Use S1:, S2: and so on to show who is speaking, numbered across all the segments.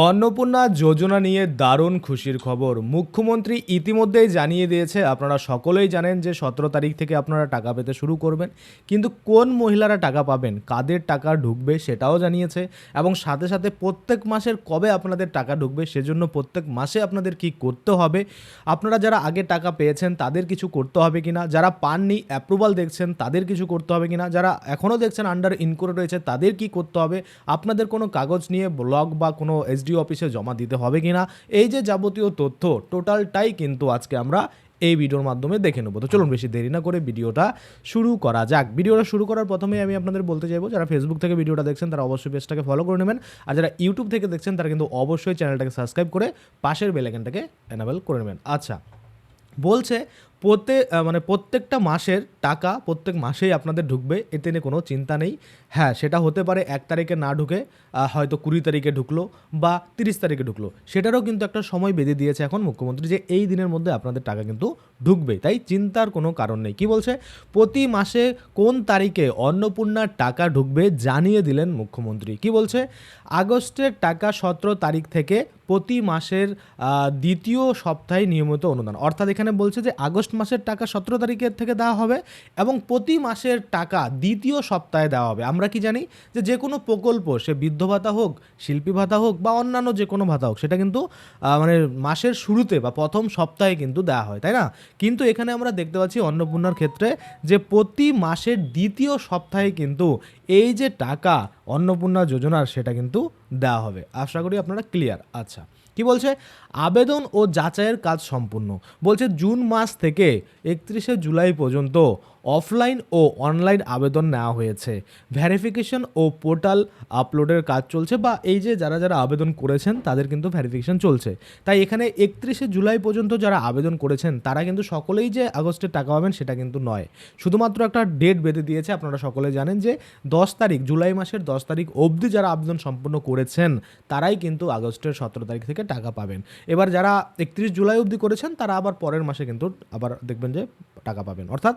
S1: অন্নপূর্ণা যোজনা নিয়ে দারুণ খুশির খবর। মুখ্যমন্ত্রী ইতিমধ্যেই জানিয়ে দিয়েছে, আপনারা সকলেই জানেন যে 17 তারিখ থেকে আপনারা টাকা পেতে শুরু করবেন। কিন্তু কোন মহিলারা টাকা পাবেন, কাদের টাকা ঢুকবে সেটাও জানিয়েছে, এবং সাথে সাথে প্রত্যেক মাসের কবে আপনাদের টাকা ঢুকবে সেজন্য প্রত্যেক মাসে আপনাদের কি করতে হবে, আপনারা যারা আগে টাকা পেয়েছেন তাদের কিছু করতে হবে কিনা, যারা পাননি অ্যাপ্রুভাল দেখছেন তাদের কিছু করতে হবে কিনা, যারা এখনও দেখছেন আন্ডার ইনকোয়ারি রয়েছে তাদের কি করতে হবে, আপনাদের কোনো কাগজ নিয়ে ব্লক বা কোনো এসডিও অফিসে জমা দিতে হবে কিনা, এই যে যাবতীয় তথ্য টোটালটাই কিন্তু আজকে আমরা এই ভিডিওর মাধ্যমে দেখে নেবো। তো চলুন বেশি দেরি না করে ভিডিওটা শুরু করা যাক। ভিডিওটা শুরু করার প্রথমেই আমি আপনাদের বলতে চাইবো, যারা ফেসবুক থেকে ভিডিওটা দেখছেন তারা অবশ্যই পেজটাকে ফলো করে নেবেন, আর যারা ইউটিউব থেকে দেখছেন তারা কিন্তু অবশ্যই চ্যানেলটাকে সাবস্ক্রাইব করে পাশের বেল আইকনটাকে এনাবেল করে নেবেন। আচ্ছা, বলছে প্রত্যেকটা মাসের টাকা প্রত্যেক মাসেই আপনাদের ঢুকবে, এতে নিয়ে কোনো চিন্তা নেই। হ্যাঁ, সেটা হতে পারে 1 তারিখে না ঢুকে হয়তো 20 তারিখে ঢুকলো বা 30 তারিখে ঢুকলো, সেটারও কিন্তু একটা সময় বেঁধে দিয়েছে এখন মুখ্যমন্ত্রী যে এই দিনের মধ্যে আপনাদের টাকা কিন্তু ঢুকবে, তাই চিন্তার কোনো কারণ নেই। কি বলছে, প্রতি মাসে কোন তারিখে অন্নপূর্ণার টাকা ঢুকবে জানিয়ে দিলেন মুখ্যমন্ত্রী। কি বলছে, আগস্টের টাকা 17 তারিখ থেকে প্রতি মাসের দ্বিতীয় সপ্তাহে নিয়মিত অনুদান, অর্থাৎ এখানে বলছে যে আগস্ট মাসের টাকা 17 তারিখের থেকে দেওয়া হবে এবং প্রতি মাসের টাকা দ্বিতীয় সপ্তাহে দেওয়া হবে। আমরা কি জানি যে কোনো প্রকল্প, সে বৃদ্ধ ভাতা হোক, শিল্পী ভাতা হোক বা অন্যান্য যে কোনো ভাতা হোক, সেটা কিন্তু মাসের শুরুতে বা প্রথম সপ্তাহে কিন্তু দেওয়া হয়, তাই না? কিন্তু এখানে আমরা দেখতে পাচ্ছি অন্নপূর্ণার ক্ষেত্রে যে প্রতি মাসের দ্বিতীয় সপ্তাহে কিন্তু এই যে টাকা অন্নপূর্ণা যোজনার সেটা কিন্তু দেওয়া হবে। আশা করি আপনারা ক্লিয়ার। আচ্ছা, কি বলছে, আবেদন ও যাচাইয়ের কাজ সম্পূর্ণ। বলছে জুন মাস থেকে 31শে জুলাই পর্যন্ত অফলাইন ও অনলাইন আবেদন নেওয়া হয়েছে, ভেরিফিকেশন ও পোর্টাল আপলোডের কাজ চলছে, বা এই যে যারা যারা আবেদন করেছেন তাদের কিন্তু ভেরিফিকেশন চলছে। তাই এখানে 31শে জুলাই পর্যন্ত যারা আবেদন করেছেন তারা কিন্তু সকলেই যে আগস্টের টাকা পাবেন সেটা কিন্তু নয়, শুধুমাত্র একটা ডেট বেঁধে দিয়েছে। আপনারা সকলে জানেন যে 10 তারিখ, জুলাই মাসের 10 তারিখ অবধি যারা আবেদন সম্পন্ন করেছেন তারাই কিন্তু আগস্টের 17 তারিখ থেকে টাকা পাবেন। এবার যারা 31 জুলাই অবধি করেছেন তারা আবার পরের মাসে কিন্তু আবার দেখবেন যে টাকা পাবেন, অর্থাৎ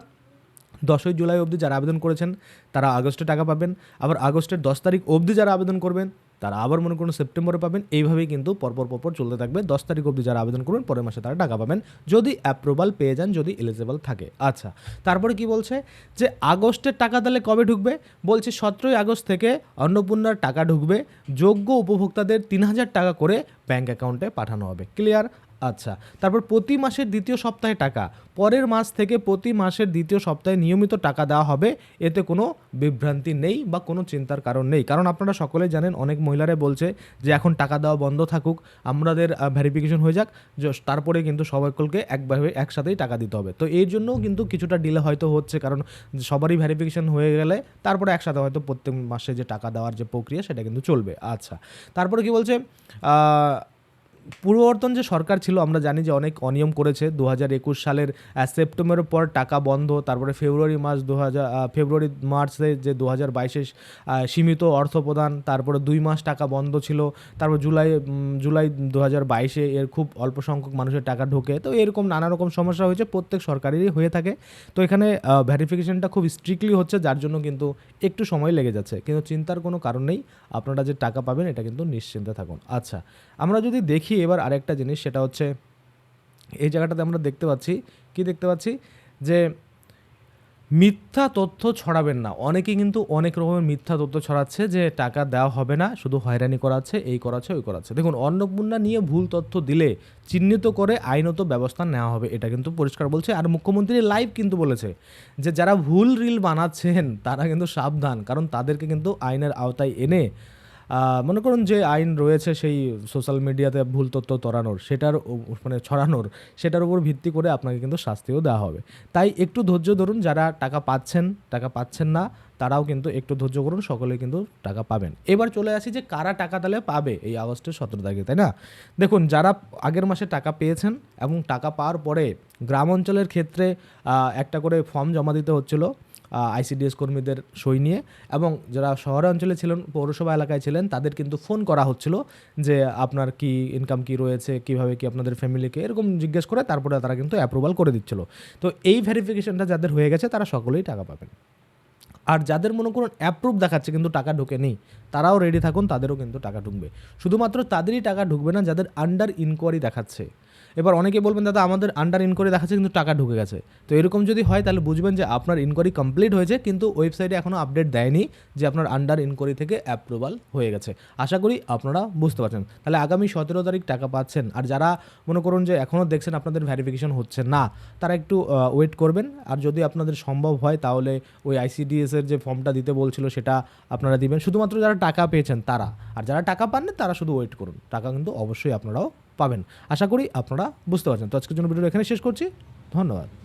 S1: 10ই জুলাই অবধি যারা আবেদন করেছেন তারা আগস্টে টাকা পাবেন, আবার আগস্টের 10 তারিখ অবধি যারা আবেদন করবেন তারা আবার মনে করুন সেপ্টেম্বরে পাবেন। এইভাবেই কিন্তু পরপর চলতে থাকবে। 10 তারিখ অবধি যারা আবেদন করবেন পরের মাসে তারা টাকা পাবেন, যদি অ্যাপ্রুভাল পেয়ে যান, যদি এলিজেবল থাকে। আচ্ছা, তারপরে কি বলছে যে আগস্টের টাকা তাহলে কবে ঢুকবে, বলছে 17ই আগস্ট থেকে অন্নপূর্ণার টাকা ঢুকবে, যোগ্য উপভোক্তাদের 3000 টাকা করে ব্যাঙ্ক অ্যাকাউন্টে পাঠানো হবে। ক্লিয়ার? আচ্ছা, তারপর প্রতি মাসের দ্বিতীয় সপ্তাহে টাকা, পরের মাস থেকে প্রতি মাসের দ্বিতীয় সপ্তাহে নিয়মিত টাকা দেওয়া হবে, এতে কোনো বিভ্রান্তি নেই বা কোনো চিন্তার কারণ নেই। কারণ আপনারা সকলেই জানেন অনেক মহিলারাই বলছে যে এখন টাকা দেওয়া বন্ধ থাকুক, আমাদের ভেরিফিকেশন হয়ে যাক, তারপরে কিন্তু সকলকে একসাথেই টাকা দিতে হবে। তো এর জন্যও কিন্তু কিছুটা ডিলে হয়তো হচ্ছে, কারণ সবারই ভেরিফিকেশন হয়ে গেলে তারপরে একসাথে হয়তো প্রত্যেক মাসে যে টাকা দেওয়ার যে প্রক্রিয়া সেটা কিন্তু চলবে। আচ্ছা, তারপরে কি বলছে, পূর্ববর্তন যে সরকার ছিল আমরা জানি যে অনেক অনিয়ম করেছে। 2021 সালের সেপ্টেম্বরের পর টাকা বন্ধ, তারপরে ফেব্রুয়ারি মার্চে যে 2022-এ সীমিত অর্থ প্রদান, তারপরে 2 মাস টাকা বন্ধ ছিল, তারপর জুলাই 2022-এ এর খুব অল্প সংখ্যক মানুষের টাকা ঢোকে। তো এরকম নানা রকম সমস্যা হয়েছে, প্রত্যেক সরকারেরই হয়ে থাকে। তো এখানে ভেরিফিকেশনটা খুব স্ট্রিক্টলি হচ্ছে, যার জন্য কিন্তু একটু সময় লেগে যাচ্ছে, কিন্তু চিন্তার কোনো কারণ নেই, আপনারা যে টাকা পাবেন এটা কিন্তু নিশ্চিন্তে থাকুন। আচ্ছা, আমরা যদি দেখি এবার আরেকটা জিনিস, সেটা হচ্ছে এই জায়গাটাতে আমরা দেখতে পাচ্ছি যে মিথ্যা তথ্য ছড়াবেন না। অনেকেই কিন্তু অনেক রকমের মিথ্যা তথ্য ছড়াচ্ছে যে টাকা দেওয়া হবে না, শুধু হয়রানি করাচ্ছে, এই করাচ্ছে ওই করাচ্ছে। দেখুন, অন্নপূর্ণা নিয়ে ভুল তথ্য দিলে চিহ্নিত করে আইনত ব্যবস্থা নেওয়া হবে, এটা কিন্তু পরিষ্কার বলছে। আর মুখ্যমন্ত্রী লাইভ কিন্তু বলেছে যে যারা ভুল রিল বানাচ্ছেন তারা কিন্তু সাবধান, কারণ তাদেরকে কিন্তু আইনের আওতায় এনে মনে করুন যে আইন রয়েছে সেই সোশ্যাল মিডিয়াতে ভুল তথ্য ছড়ানোর সেটার উপর ভিত্তি করে আপনাকে কিন্তু শাস্তিও দেওয়া হবে। তাই একটু ধৈর্য ধরুন, যারা টাকা পাচ্ছেন না তারাও কিন্তু একটু ধৈর্য করুন, সকলে কিন্তু টাকা পাবেন। এবার চলে আসি যে কারা টাকা তাহলে পাবে এই আগস্টের 17 তারিখে, তাই না? দেখুন, যারা আগের মাসে টাকা পেয়েছেন এবং টাকা পাওয়ার পরে গ্রাম অঞ্চলের ক্ষেত্রে একটা করে ফর্ম জমা দিতে হচ্ছিল আইসিডিএস কর্মীদের সই নিয়ে, এবং যারা শহরে অঞ্চলে ছিলেন, পৌরসভা এলাকায় ছিলেন, তাদের কিন্তু ফোন করা হচ্ছিল যে আপনার কি ইনকাম কি রয়েছে, কিভাবে কি আপনাদের ফ্যামিলিকে এরকম জিজ্ঞেস করে তারপরে তারা কিন্তু অ্যাপ্রুভাল করে দিচ্ছিল। তো এই ভেরিফিকেশনটা যাদের হয়ে গেছে তারা সকলেই টাকা পাবেন। আর যাদের মনে করুন অ্যাপ্রুভ দেখাচ্ছে কিন্তু টাকা ঢোকেনি, তারাও রেডি থাকুন, তাদেরও কিন্তু টাকা ঢুকবে। শুধুমাত্র তাদেরই টাকা ঢুকবে না যাদের আন্ডার ইনকোয়ারি দেখাচ্ছে। এবার অনেকে বলবেন দাদা আমাদের আন্ডার ইনকোয়ারি দেখাচ্ছে কিন্তু টাকা ঢুকে গেছে। তো এরকম যদি হয় তাহলে বুঝবেন যে আপনার ইনকোয়ারি কমপ্লিট হয়েছে, কিন্তু ওয়েবসাইটে এখনও আপডেট দেয়নি যে আপনার আন্ডার ইনকোয়ারি থেকে অ্যাপ্রুভাল হয়ে গেছে। আশা করি আপনারা বুঝতে পারছেন। তাহলে আগামী 17 তারিখ টাকা পাচ্ছেন। আর যারা মনে করুন যে এখনও দেখছেন আপনাদের ভেরিফিকেশন হচ্ছে না, তারা একটু ওয়েট করবেন। আর যদি আপনাদের সম্ভব হয় তাহলে ওই ICDS এর যে ফর্মটা দিতে বলছিল সেটা আপনারা দিবেন, শুধুমাত্র যারা টাকা পেয়েছেন তারা। আর যারা টাকা পাননি তারা শুধু ওয়েট করুন, টাকা কিন্তু অবশ্যই আপনারাও পাবেন। আশা করি আপনারা বুঝতে পারছেন। তো আজকের জন্য ভিডিওটা এখানে শেষ করছি। ধন্যবাদ।